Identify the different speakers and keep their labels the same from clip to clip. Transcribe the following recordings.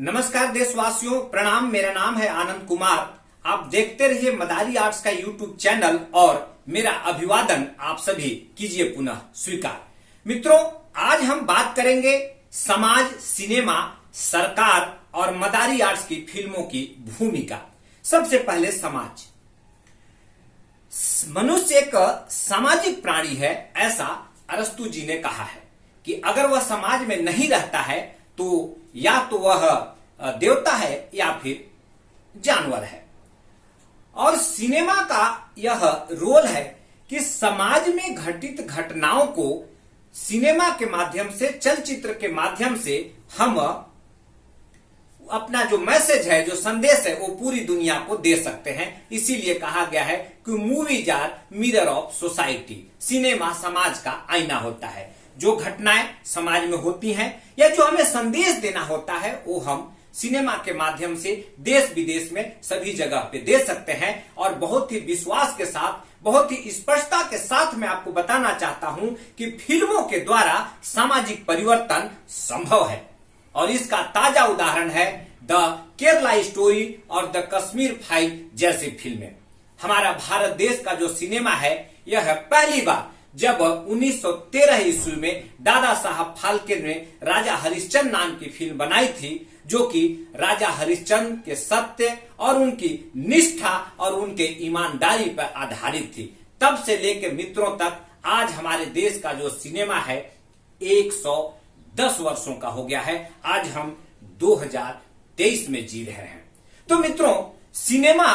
Speaker 1: नमस्कार देशवासियों, प्रणाम। मेरा नाम है आनंद कुमार। आप देखते रहिए मदारी आर्ट्स का यूट्यूब चैनल और मेरा अभिवादन आप सभी कीजिए पुनः स्वीकार। मित्रों, आज हम बात करेंगे समाज, सिनेमा, सरकार और मदारी आर्ट्स की फिल्मों की भूमिका। सबसे पहले समाज। मनुष्य एक सामाजिक प्राणी है, ऐसा अरस्तु जी ने कहा है कि अगर वह समाज में नहीं रहता है तो या तो वह देवता है या फिर जानवर है। और सिनेमा का यह रोल है कि समाज में घटित घटनाओं को सिनेमा के माध्यम से, चलचित्र के माध्यम से हम अपना जो मैसेज है, जो संदेश है, वो पूरी दुनिया को दे सकते हैं। इसीलिए कहा गया है कि movies are mirror of society. Cinema समाज का आईना होता है। जो घटनाएं समाज में होती हैं या जो हमें संदेश देना होता है वो हम सिनेमा के माध्यम से देश विदेश में सभी जगह पे दे सकते हैं। और बहुत ही विश्वास के साथ, बहुत ही स्पष्टता के साथ मैं आपको बताना चाहता हूं कि फिल्मों के द्वारा सामाजिक परिवर्तन संभव है। और इसका ताजा उदाहरण है द केरला स्टोरी और द कश्मीर फाइल जैसी फिल्में। हमारा भारत देश का जो सिनेमा है, यह पहली बार जब 1913 ईस्वी में दादा साहब फाल्के ने राजा हरिश्चंद्र नाम की फिल्म बनाई थी, जो कि राजा हरिश्चंद्र के सत्य और उनकी निष्ठा और उनके ईमानदारी पर आधारित थी। तब से लेकर मित्रों तक आज हमारे देश का जो सिनेमा है 110 वर्षों का हो गया है। आज हम 2023 में जी रहे हैं। तो मित्रों, सिनेमा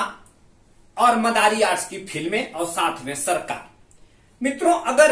Speaker 1: और मदारी आर्ट्स की फिल्में और साथ में सरकार। मित्रों, अगर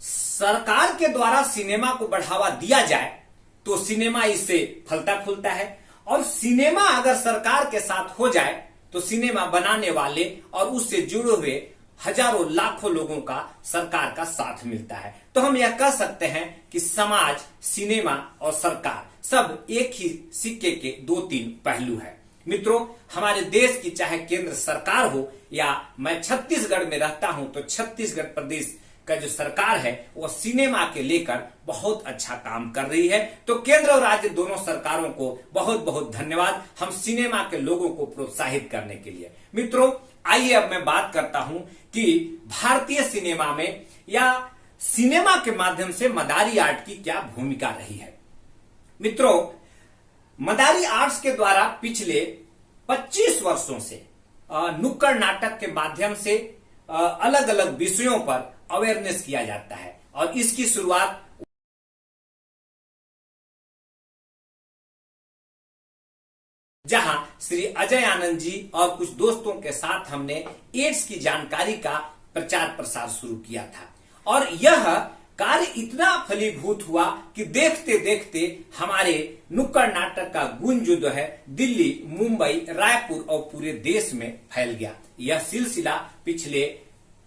Speaker 1: सरकार के द्वारा सिनेमा को बढ़ावा दिया जाए तो सिनेमा इससे फलता फूलता है। और सिनेमा अगर सरकार के साथ हो जाए तो सिनेमा बनाने वाले और उससे जुड़े हुए हजारों लाखों लोगों का सरकार का साथ मिलता है। तो हम यह कह सकते हैं कि समाज, सिनेमा और सरकार सब एक ही सिक्के के दो तीन पहलू है। मित्रों, हमारे देश की चाहे केंद्र सरकार हो या मैं छत्तीसगढ़ में रहता हूं तो छत्तीसगढ़ प्रदेश का जो सरकार है वो सिनेमा के लेकर बहुत अच्छा काम कर रही है। तो केंद्र और राज्य दोनों सरकारों को बहुत बहुत धन्यवाद, हम सिनेमा के लोगों को प्रोत्साहित करने के लिए। मित्रों, आइए अब मैं बात करता हूं कि भारतीय सिनेमा में या सिनेमा के माध्यम से मदारी आर्ट की क्या भूमिका रही है। मित्रों, मदारी आर्ट्स के द्वारा पिछले 25 वर्षों से नुक्कड़ नाटक के माध्यम से अलग अलग विषयों पर अवेयरनेस किया जाता है। और इसकी शुरुआत जहां श्री अजय आनंद जी और कुछ दोस्तों के साथ हमने एड्स की जानकारी का प्रचार प्रसार शुरू किया था। और यह कार्य इतना फलीभूत हुआ कि देखते देखते हमारे नुक्कड़ नाटक का गुंज जो है दिल्ली, मुंबई, रायपुर और पूरे देश में फैल गया। यह सिलसिला पिछले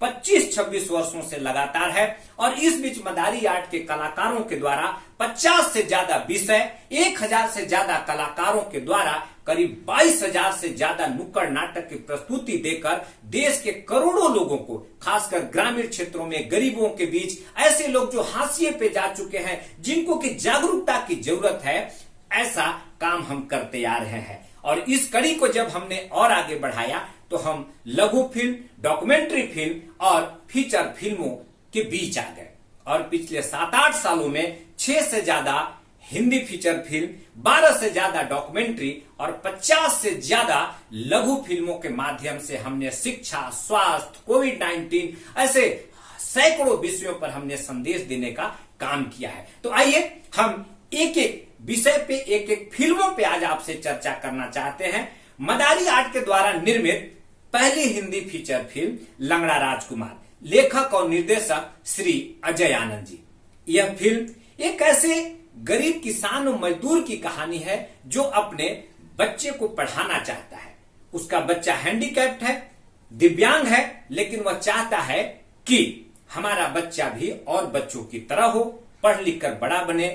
Speaker 1: 25-26 वर्षों से लगातार है। और इस बीच मदारी आर्ट के कलाकारों के द्वारा 50 से ज्यादा विषय, 1000 से ज्यादा कलाकारों के द्वारा करीब 22,000 से ज्यादा नुक्कड़ नाटक की प्रस्तुति देकर देश के करोड़ों लोगों को, खासकर ग्रामीण क्षेत्रों में गरीबों के बीच, ऐसे लोग जो हाशिए पे जा चुके हैं, जिनको की जागरूकता की जरूरत है, ऐसा काम हम करते आ रहे हैं। और इस कड़ी को जब हमने और आगे बढ़ाया तो हम लघु फिल्म, डॉक्यूमेंट्री फिल्म और फीचर फिल्मों के बीच आ गए। और पिछले 7-8 सालों में 6 से ज्यादा हिंदी फीचर फिल्म, 12 से ज्यादा डॉक्यूमेंट्री और 50 से ज्यादा लघु फिल्मों के माध्यम से हमने शिक्षा, स्वास्थ्य, कोविड-19 ऐसे सैकड़ों विषयों पर हमने संदेश देने का काम किया है। तो आइए हम एक एक विषय पे, एक एक फिल्मों पे आज आपसे चर्चा करना चाहते हैं। मदारी आर्ट के द्वारा निर्मित पहली हिंदी फीचर फिल्म लंगड़ा राजकुमार, लेखक और निर्देशक श्री अजय आनंद जी। यह फिल्म एक ऐसे गरीब किसान और मजदूर की कहानी है जो अपने बच्चे को पढ़ाना चाहता है। उसका बच्चा हैंडीकैप्ड है, दिव्यांग है, लेकिन वह चाहता है कि हमारा बच्चा भी और बच्चों की तरह हो, पढ़ लिख कर बड़ा बने।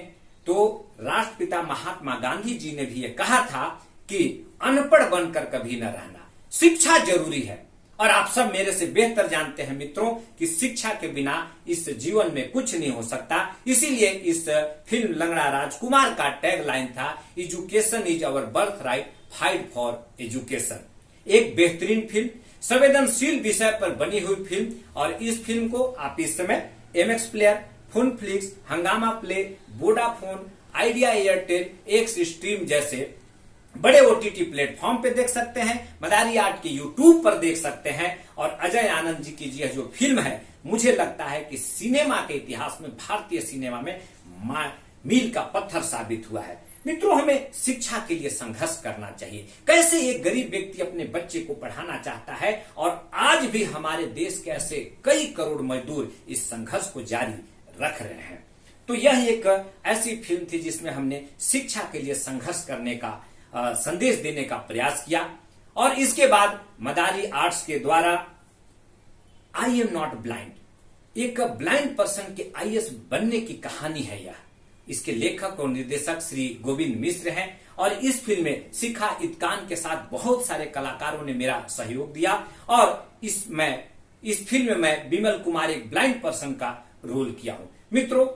Speaker 1: तो राष्ट्रपिता महात्मा गांधी जी ने भी यह कहा था कि अनपढ़ बनकर कभी न रहना, शिक्षा जरूरी है। और आप सब मेरे से बेहतर जानते हैं मित्रों कि शिक्षा के बिना इस जीवन में कुछ नहीं हो सकता। इसीलिए इस फिल्म लंगड़ा राजकुमार का टैगलाइन था, education is our birth right, fight for education. एक बेहतरीन फिल्म, संवेदनशील विषय पर बनी हुई फिल्म, और इस फिल्म को आप इस समय MX प्लेयर, फोनफ्लिक्स, हंगामा play, Vodafone, idea Airtel, x stream जैसे बड़े OTT प्लेटफॉर्म पे देख सकते हैं, मदारी आर्ट के YouTube पर देख सकते हैं। और अजय आनंद जी की यह जो फिल्म है, मुझे लगता है कि सिनेमा के इतिहास में, भारतीय सिनेमा में मील का पत्थर साबित हुआ है। मित्रों, हमें शिक्षा के लिए संघर्ष करना चाहिए। कैसे एक गरीब व्यक्ति अपने बच्चे को पढ़ाना चाहता है, और आज भी हमारे देश के ऐसे कई करोड़ मजदूर इस संघर्ष को जारी रख रहे हैं। तो यह एक ऐसी फिल्म थी जिसमें हमने शिक्षा के लिए संघर्ष करने का संदेश देने का प्रयास किया। और इसके बाद मदारी आर्ट्स के द्वारा आई एम नॉट ब्लाइंड, एक ब्लाइंड पर्सन के IAS बनने की कहानी है यह। इसके लेखक और निर्देशक श्री गोविंद मिश्र हैं, और इस फिल्म में शिखा इत्कान के साथ बहुत सारे कलाकारों ने मेरा सहयोग दिया। और इस फिल्म में मैं विमल कुमार, एक ब्लाइंड पर्सन का रोल किया हूं। मित्रों,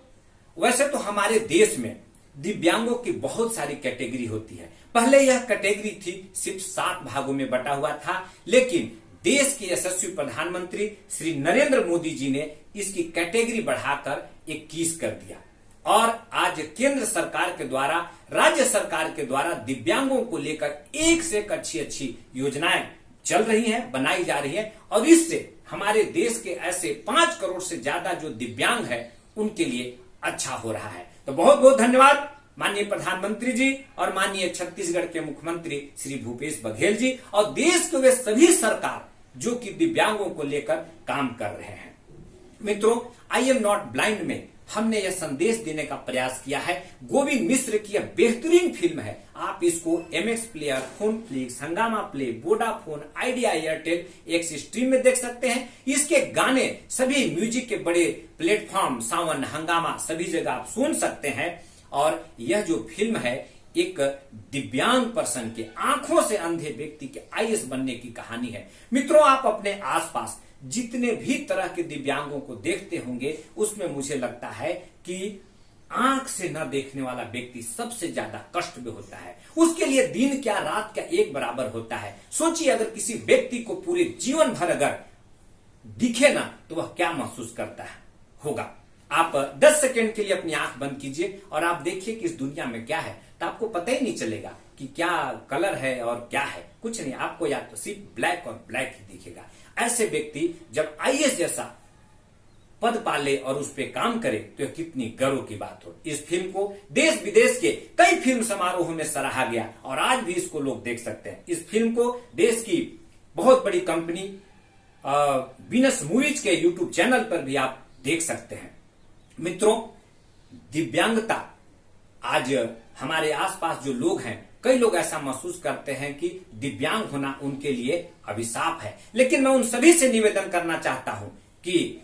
Speaker 1: वैसे तो हमारे देश में दिव्यांगों की बहुत सारी कैटेगरी होती है। पहले यह कैटेगरी थी सिर्फ 7 भागों में बटा हुआ था, लेकिन देश के यशस्वी प्रधानमंत्री श्री नरेंद्र मोदी जी ने इसकी कैटेगरी बढ़ाकर 21 कर दिया। और आज केंद्र सरकार के द्वारा, राज्य सरकार के द्वारा दिव्यांगों को लेकर एक से एक अच्छी योजनाएं चल रही हैं, बनाई जा रही हैं, और इससे हमारे देश के ऐसे 5 करोड़ से ज्यादा जो दिव्यांग है उनके लिए अच्छा हो रहा है। तो बहुत बहुत धन्यवाद माननीय प्रधानमंत्री जी और माननीय छत्तीसगढ़ के मुख्यमंत्री श्री भूपेश बघेल जी, और देश के वे सभी सरकार जो कि दिव्यांगों को लेकर काम कर रहे हैं। मित्रों, आई एम नॉट ब्लाइंड में हमने यह संदेश देने का प्रयास किया है। गोविंद मिश्र की यह बेहतरीन फिल्म है। आप इसको MX प्लेयर, फोनफ्लिक्स, हंगामा play, Vodafone, idea Airtel, x stream में देख सकते हैं। इसके गाने सभी म्यूजिक के बड़े प्लेटफॉर्म, सावन, हंगामा, सभी जगह आप सुन सकते हैं। और यह जो फिल्म है, एक दिव्यांग पर्सन के, आंखों से अंधे व्यक्ति के IAS बनने की कहानी है। मित्रों, आप अपने आसपास जितने भी तरह के दिव्यांगों को देखते होंगे, उसमें मुझे लगता है कि आंख से न देखने वाला व्यक्ति सबसे ज्यादा कष्ट में होता है। उसके लिए दिन क्या रात क्या एक बराबर होता है। सोचिए, अगर किसी व्यक्ति को पूरे जीवन भर अगर दिखे ना, तो वह क्या महसूस करता है होगा। आप 10 सेकंड के लिए अपनी आंख बंद कीजिए और आप देखिए कि इस दुनिया में क्या है, तो आपको पता ही नहीं चलेगा कि क्या कलर है और क्या है। कुछ नहीं, आपको या तो सिर्फ ब्लैक और ब्लैक ही दिखेगा। ऐसे व्यक्ति जब IAS जैसा पद पाले और उस पर काम करे, तो यह कितनी गर्व की बात हो। इस फिल्म को देश विदेश के कई फिल्म समारोहों में सराहा गया, और आज भी इसको लोग देख सकते हैं। इस फिल्म को देश की बहुत बड़ी कंपनी वीनस मूवीज के YouTube चैनल पर भी आप देख सकते हैं। मित्रों, दिव्यांगता, आज हमारे आसपास जो लोग हैं, कई लोग ऐसा महसूस करते हैं कि दिव्यांग होना उनके लिए अभिशाप है। लेकिन मैं उन सभी से निवेदन करना चाहता हूं कि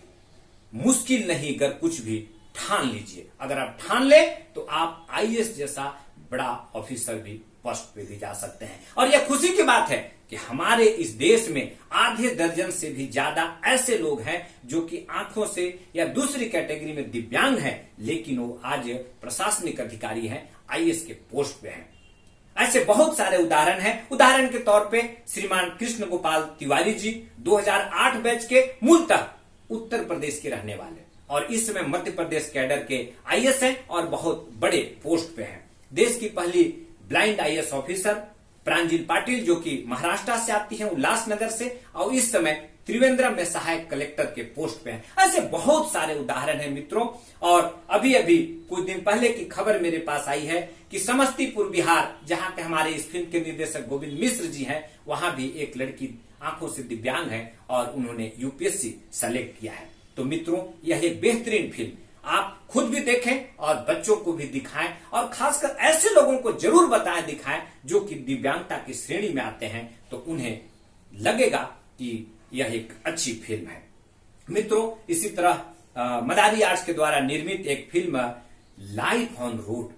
Speaker 1: मुश्किल नहीं, अगर कुछ भी ठान लीजिए। अगर आप ठान ले तो आप IAS जैसा बड़ा ऑफिसर भी पोस्ट पे भी जा सकते हैं। और यह खुशी की बात है कि हमारे इस देश में आधे दर्जन से भी ज्यादा ऐसे लोग हैं जो कि आंखों से या दूसरी कैटेगरी में दिव्यांग हैं, लेकिन वो आज प्रशासनिक अधिकारी हैं, IAS के पोस्ट पे हैं। ऐसे बहुत सारे उदाहरण हैं। उदाहरण के तौर पे श्रीमान कृष्ण गोपाल तिवारी जी 2008 बैच के, मूलतः उत्तर प्रदेश के रहने वाले, और इस समय मध्य प्रदेश कैडर के IAS हैं और बहुत बड़े पोस्ट पे हैं। देश की पहली ब्लाइंड IAS ऑफिसर प्रांजिल पाटिल, जो कि महाराष्ट्र से आती हैं, उल्लासनगर से, और इस समय त्रिवेंद्रम में सहायक कलेक्टर के पोस्ट पे हैं। ऐसे बहुत सारे उदाहरण हैं मित्रों। और अभी अभी कुछ दिन पहले की खबर मेरे पास आई है कि समस्तीपुर बिहार, जहां के हमारे इस फिल्म के निर्देशक गोविंद मिश्र जी हैं, वहां भी एक लड़की आंखों से दिव्यांग है और उन्होंने UPSC सेलेक्ट किया है। तो मित्रों, यह एक बेहतरीन फिल्म आप खुद भी देखें और बच्चों को भी दिखाएं, और खासकर ऐसे लोगों को जरूर बताएं, दिखाएं जो कि दिव्यांगता की श्रेणी में आते हैं, तो उन्हें लगेगा कि यह एक अच्छी फिल्म है। मित्रों, इसी तरह मदारी आर्ट्स के द्वारा निर्मित एक फिल्म लाइफ ऑन रोड,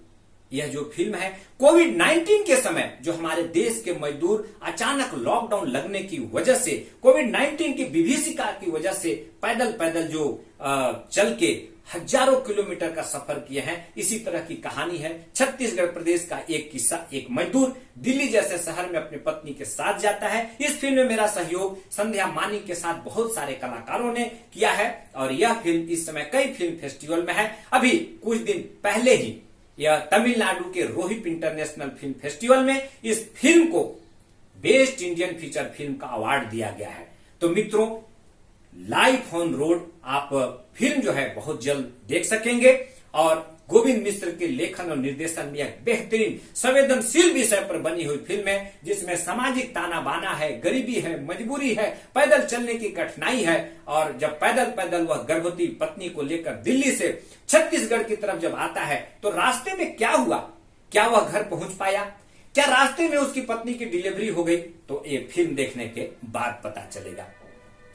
Speaker 1: यह जो फिल्म है कोविड-19 के समय जो हमारे देश के मजदूर अचानक लॉकडाउन लगने की वजह से, कोविड-19 की विभीषिका की वजह से पैदल पैदल जो चल के हजारों किलोमीटर का सफर किए हैं, इसी तरह की कहानी है। छत्तीसगढ़ प्रदेश का एक किस्सा। एक मजदूर दिल्ली जैसे शहर में अपनी पत्नी के साथ जाता है। इस फिल्म में मेरा सहयोग संध्या मानी के साथ बहुत सारे कलाकारों ने किया है और यह फिल्म इस समय कई फिल्म फेस्टिवल में है। अभी कुछ दिन पहले ही यह तमिलनाडु के रोहित इंटरनेशनल फिल्म फेस्टिवल में इस फिल्म को बेस्ट इंडियन फीचर फिल्म का अवार्ड दिया गया है। तो मित्रों, लाइफ ऑन रोड आप फिल्म जो है बहुत जल्द देख सकेंगे और गोविंद मिश्र के लेखन और निर्देशन में एक बेहतरीन संवेदनशील विषय पर बनी हुई फिल्म है, जिसमें सामाजिक ताना बाना है, गरीबी है, मजबूरी है, पैदल चलने की कठिनाई है। और जब पैदल पैदल वह गर्भवती पत्नी को लेकर दिल्ली से छत्तीसगढ़ की तरफ जब आता है तो रास्ते में क्या हुआ, क्या वह घर पहुंच पाया, क्या रास्ते में उसकी पत्नी की डिलीवरी हो गई, तो ये फिल्म देखने के बाद पता चलेगा।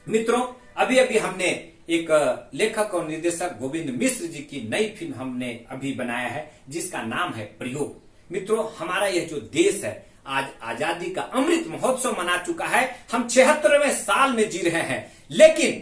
Speaker 1: मित्रों, अभी अभी हमने एक लेखक और निर्देशक गोविंद मिश्र जी की नई फिल्म हमने अभी बनाया है, जिसका नाम है प्रयोग। मित्रों, हमारा यह जो देश है आज आजादी का अमृत महोत्सव मना चुका है। हम 76वें साल में जी रहे हैं, लेकिन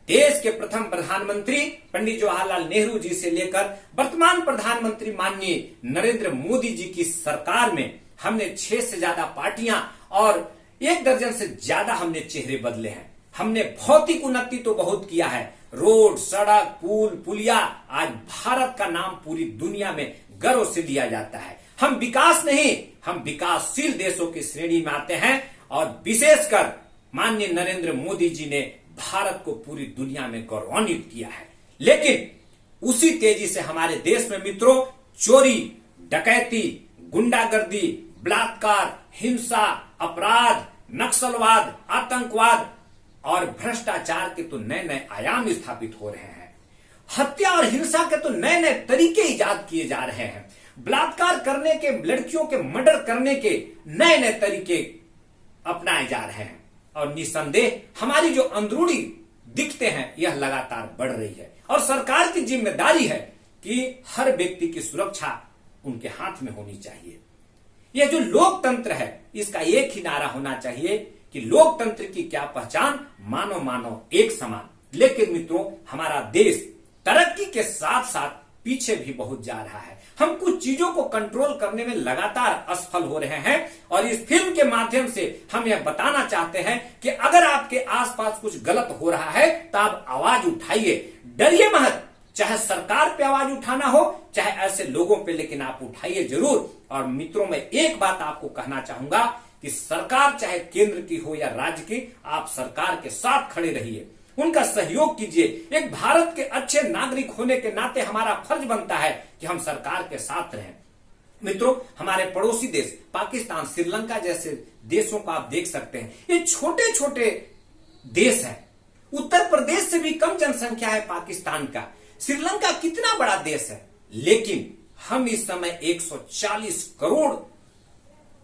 Speaker 1: देश के प्रथम प्रधानमंत्री पंडित जवाहरलाल नेहरू जी से लेकर वर्तमान प्रधानमंत्री माननीय नरेंद्र मोदी जी की सरकार में हमने 6 से ज्यादा पार्टियां और 1 दर्जन से ज्यादा हमने चेहरे बदले हैं। हमने भौतिक उन्नति तो बहुत किया है, रोड, सड़क, पुल, पुलिया, आज भारत का नाम पूरी दुनिया में गर्व से लिया जाता है। हम विकास नहीं, हम विकासशील देशों की श्रेणी में आते हैं और विशेषकर माननीय नरेंद्र मोदी जी ने भारत को पूरी दुनिया में गौरवान्वित किया है। लेकिन उसी तेजी से हमारे देश में मित्रों चोरी, डकैती, गुंडागर्दी, बलात्कार, हिंसा, अपराध, नक्सलवाद, आतंकवाद और भ्रष्टाचार के तो नए नए आयाम स्थापित हो रहे हैं। हत्या और हिंसा के तो नए नए तरीके इजाद किए जा रहे हैं। बलात्कार करने के, लड़कियों के मर्डर करने के नए नए तरीके अपनाए जा रहे हैं और निसंदेह हमारी जो अंदरूनी दिखते हैं यह लगातार बढ़ रही है और सरकार की जिम्मेदारी है कि हर व्यक्ति की सुरक्षा उनके हाथ में होनी चाहिए। यह जो लोकतंत्र है इसका एक ही नारा होना चाहिए कि लोकतंत्र की क्या पहचान, मानव मानव एक समान। लेकिन मित्रों, हमारा देश तरक्की के साथ साथ पीछे भी बहुत जा रहा है। हम कुछ चीजों को कंट्रोल करने में लगातार असफल हो रहे हैं और इस फिल्म के माध्यम से हम यह बताना चाहते हैं कि अगर आपके आसपास कुछ गलत हो रहा है तो आप आवाज उठाइए, डरिए मत। चाहे सरकार पे आवाज उठाना हो, चाहे ऐसे लोगों पे, लेकिन आप उठाइए जरूर। और मित्रों, मैं एक बात आपको कहना चाहूंगा कि सरकार चाहे केंद्र की हो या राज्य की, आप सरकार के साथ खड़े रहिए, उनका सहयोग कीजिए। एक भारत के अच्छे नागरिक होने के नाते हमारा फर्ज बनता है कि हम सरकार के साथ रहें। मित्रों, हमारे पड़ोसी देश पाकिस्तान, श्रीलंका जैसे देशों को आप देख सकते हैं। ये छोटे छोटे देश हैं। उत्तर प्रदेश से भी कम जनसंख्या है पाकिस्तान का। श्रीलंका कितना बड़ा देश है, लेकिन हम इस समय 140 करोड़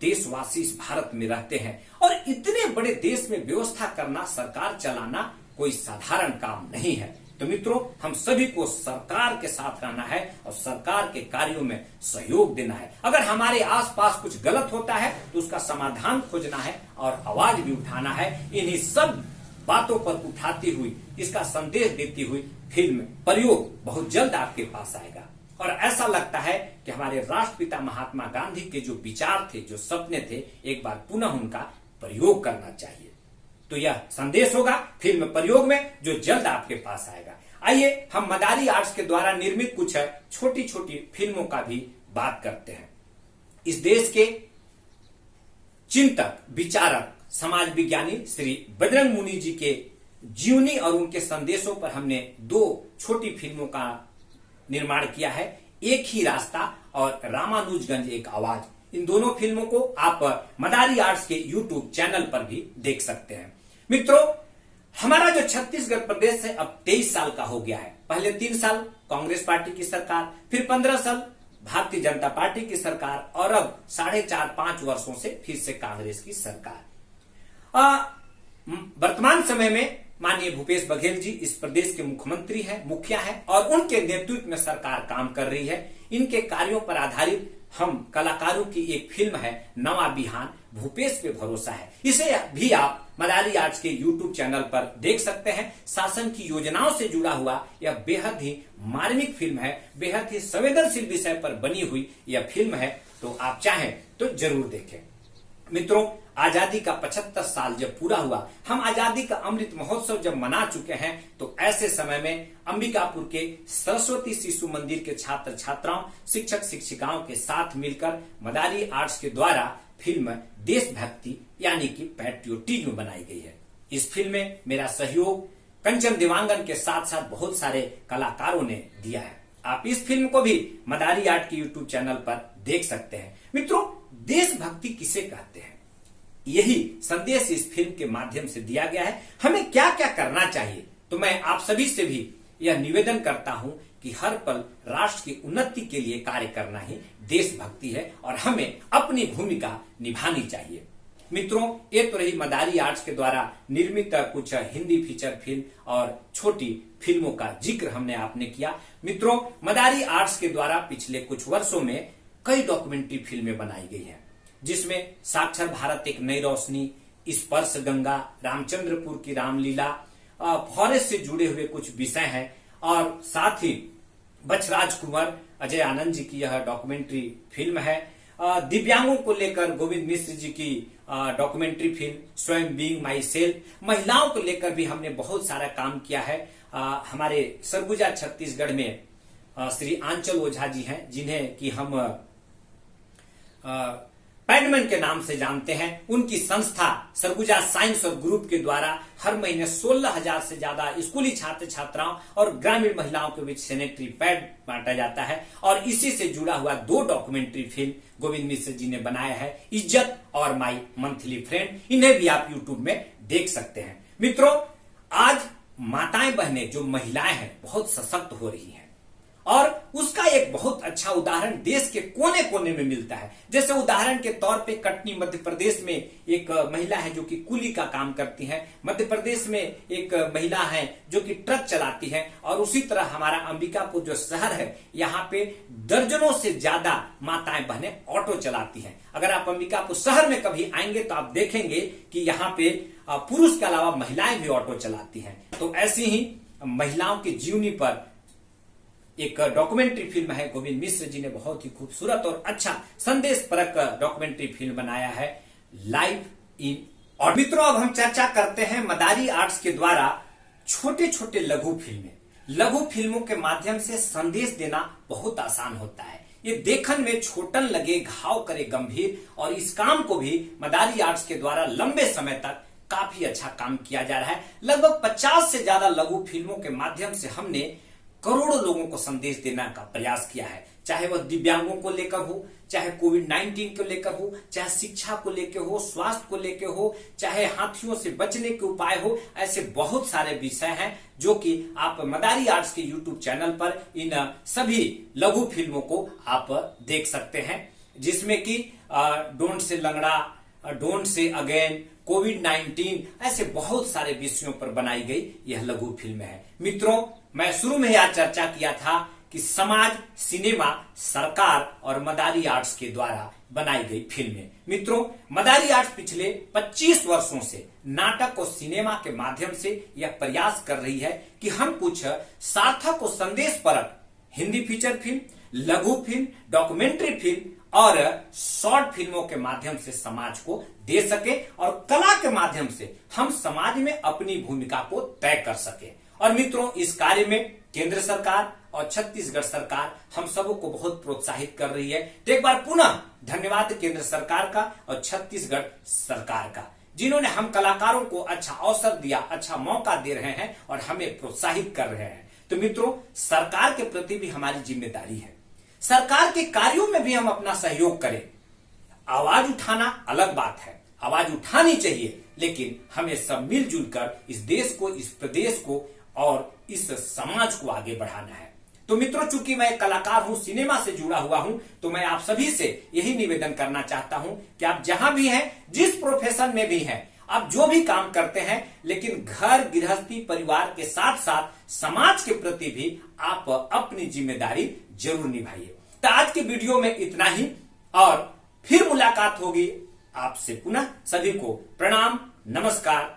Speaker 1: देशवासी इस भारत में रहते हैं और इतने बड़े देश में व्यवस्था करना, सरकार चलाना कोई साधारण काम नहीं है। तो मित्रों, हम सभी को सरकार के साथ रहना है और सरकार के कार्यों में सहयोग देना है। अगर हमारे आसपास कुछ गलत होता है तो उसका समाधान खोजना है और आवाज भी उठाना है। इन्हीं सब बातों पर उठाती हुई, इसका संदेश देती हुई फिल्म प्रयोग बहुत जल्द आपके पास आएगा और ऐसा लगता है कि हमारे राष्ट्रपिता महात्मा गांधी के जो विचार थे, जो सपने थे, एक बार पुनः उनका प्रयोग करना चाहिए। तो यह संदेश होगा फिल्म प्रयोग में, जो जल्द आपके पास आएगा। आइए हम मदारी आर्ट्स के द्वारा निर्मित कुछ छोटी छोटी फिल्मों का भी बात करते हैं। इस देश के चिंतक, विचारक, समाज विज्ञानी श्री बजरंग मुनि जी के जीवनी और उनके संदेशों पर हमने 2 छोटी फिल्मों का निर्माण किया है, एक ही रास्ता और रामानुजगंज एक आवाज। इन दोनों फिल्मों को आप मदारी आर्ट्स के यूट्यूब चैनल पर भी देख सकते हैं। मित्रों, हमारा जो छत्तीसगढ़ प्रदेश है अब 23 साल का हो गया है। पहले 3 साल कांग्रेस पार्टी की सरकार, फिर 15 साल भारतीय जनता पार्टी की सरकार और अब 4.5-5 वर्षों से फिर से कांग्रेस की सरकार। वर्तमान समय में माननीय भूपेश बघेल जी इस प्रदेश के मुख्यमंत्री हैं, मुखिया हैं और उनके नेतृत्व में सरकार काम कर रही है। इनके कार्यों पर आधारित हम कलाकारों की एक फिल्म है नवा बिहान भूपेश पे भरोसा है। इसे भी आप मदारी आर्ट्स के YouTube चैनल पर देख सकते हैं। शासन की योजनाओं से जुड़ा हुआ यह बेहद ही मार्मिक फिल्म है, बेहद ही संवेदनशील विषय पर बनी हुई यह फिल्म है, तो आप चाहें तो जरूर देखें। मित्रों, आजादी का 75 साल जब पूरा हुआ, हम आजादी का अमृत महोत्सव जब मना चुके हैं, तो ऐसे समय में अंबिकापुर के सरस्वती शिशु मंदिर के छात्र छात्राओं, शिक्षक शिक्षिकाओं के साथ मिलकर मदारी आर्ट्स के द्वारा फिल्म देशभक्ति यानी कि पैट्रियोटिज्म बनाई गई है। इस फिल्म में मेरा सहयोग कंचन देवांगन के साथ साथ बहुत सारे कलाकारों ने दिया है। आप इस फिल्म को भी मदारी आर्ट के YouTube चैनल पर देख सकते हैं। मित्रों, देशभक्ति किसे कहते हैं, यही संदेश इस फिल्म के माध्यम से दिया गया है। हमें क्या क्या करना चाहिए, तो मैं आप सभी से भी यह निवेदन करता हूं कि हर पल राष्ट्र की उन्नति के लिए कार्य करना ही देशभक्ति है और हमें अपनी भूमिका निभानी चाहिए। मित्रों, ये तो रही मदारी आर्ट्स के द्वारा निर्मित कुछ हिंदी फीचर फिल्म और छोटी फिल्मों का जिक्र हमने आपने किया। मित्रों, मदारी आर्ट्स के द्वारा पिछले कुछ वर्षों में कई डॉक्यूमेंट्री फिल्में बनाई गई हैं, जिसमें साक्षर भारत एक नई रोशनी, स्पर्श गंगा, रामचंद्रपुर की रामलीला, फॉरेस्ट से जुड़े हुए कुछ विषय हैं और साथ ही बछराज कुंवर अजय आनंद जी की यह डॉक्यूमेंट्री फिल्म है। दिव्यांगों को लेकर गोविंद मिश्र जी की डॉक्यूमेंट्री फिल्म स्वयं बीइंग माई सेल्फ, महिलाओं को लेकर भी हमने बहुत सारा काम किया है। हमारे सरगुजा छत्तीसगढ़ में श्री आंचल ओझा जी हैं, जिन्हें कि हम पैडमैन के नाम से जानते हैं। उनकी संस्था सरगुजा साइंस और ग्रुप के द्वारा हर महीने 16,000 से ज्यादा स्कूली छात्र छात्राओं और ग्रामीण महिलाओं के बीच सैनिटरी पैड बांटा जाता है और इसी से जुड़ा हुआ 2 डॉक्यूमेंट्री फिल्म गोविंद मिश्र जी ने बनाया है, इज्जत और माई मंथली फ्रेंड। इन्हें भी आप यूट्यूब में देख सकते हैं। मित्रों, आज माताएं बहनें जो महिलाएं हैं बहुत सशक्त हो रही हैं और उसका एक बहुत अच्छा उदाहरण देश के कोने कोने में मिलता है। जैसे उदाहरण के तौर पे कटनी मध्य प्रदेश में एक महिला है जो कि कुली का काम करती है, मध्य प्रदेश में एक महिला है जो कि ट्रक चलाती है और उसी तरह हमारा अंबिकापुर जो शहर है, यहाँ पे दर्जनों से ज्यादा माताएं बहनें ऑटो चलाती हैं। अगर आप अंबिकापुर शहर में कभी आएंगे तो आप देखेंगे कि यहाँ पे पुरुष के अलावा महिलाएं भी ऑटो चलाती हैं। तो ऐसी ही महिलाओं की जीवनी पर एक डॉक्यूमेंट्री फिल्म है। गोविंद मिश्र जी ने बहुत ही खूबसूरत और अच्छा संदेश परक डॉक्यूमेंट्री फिल्म बनाया है, लाइव इन। और मित्रों, अब हम चर्चा करते हैं मदारी आर्ट्स के द्वारा छोटे छोटे लघु फिल्में। लघु फिल्मों के माध्यम से संदेश देना बहुत आसान होता है। ये देखन में छोटन लगे घाव करे गंभीर, और इस काम को भी मदारी आर्ट्स के द्वारा लंबे समय तक काफी अच्छा काम किया जा रहा है। लगभग 50 से ज्यादा लघु फिल्मों के माध्यम से हमने करोड़ों लोगों को संदेश देने का प्रयास किया है, चाहे वह दिव्यांगों को लेकर हो, चाहे कोविड-19 को लेकर हो, चाहे शिक्षा को लेकर हो, स्वास्थ्य को लेकर हो, चाहे हाथियों से बचने के उपाय हो। ऐसे बहुत सारे विषय हैं जो कि आप मदारी आर्ट्स के YouTube चैनल पर इन सभी लघु फिल्मों को आप देख सकते हैं, जिसमें कि डोंट से लंगड़ा, डोंट से अगेन, कोविड-19, ऐसे बहुत सारे विषयों पर बनाई गई यह लघु फिल्म है। मित्रों, मैं शुरू में आज चर्चा किया था कि समाज, सिनेमा, सरकार और मदारी आर्ट्स के द्वारा बनाई गई फिल्में। मित्रों, मदारी आर्ट्स पिछले 25 वर्षों से नाटक और सिनेमा के माध्यम से यह प्रयास कर रही है कि हम कुछ सार्थक और संदेश परक हिंदी फीचर फिल्म, लघु फिल्म, डॉक्यूमेंट्री फिल्म और शॉर्ट फिल्मों के माध्यम से समाज को दे सके और कला के माध्यम से हम समाज में अपनी भूमिका को तय कर सके। और मित्रों, इस कार्य में केंद्र सरकार और छत्तीसगढ़ सरकार हम सबों को बहुत प्रोत्साहित कर रही है। तो एक बार पुनः धन्यवाद केंद्र सरकार का और छत्तीसगढ़ सरकार का, जिन्होंने हम कलाकारों को अच्छा अवसर दिया, अच्छा मौका दे रहे हैं और हमें प्रोत्साहित कर रहे हैं। तो मित्रों, सरकार के प्रति भी हमारी जिम्मेदारी है, सरकार के कार्यों में भी हम अपना सहयोग करें। आवाज उठाना अलग बात है, आवाज उठानी चाहिए, लेकिन हमें सब मिलजुल कर इस देश को, इस प्रदेश को और इस समाज को आगे बढ़ाना है। तो मित्रों, चूंकि मैं एक कलाकार हूं, सिनेमा से जुड़ा हुआ हूं, तो मैं आप सभी से यही निवेदन करना चाहता हूं कि आप जहां भी हैं, जिस प्रोफेशन में भी हैं, आप जो भी काम करते हैं, लेकिन घर गृहस्थी परिवार के साथ साथ समाज के प्रति भी आप अपनी जिम्मेदारी जरूर निभाइए। तो आज के वीडियो में इतना ही। और फिर मुलाकात होगी आपसे पुनः। सभी को प्रणाम, नमस्कार।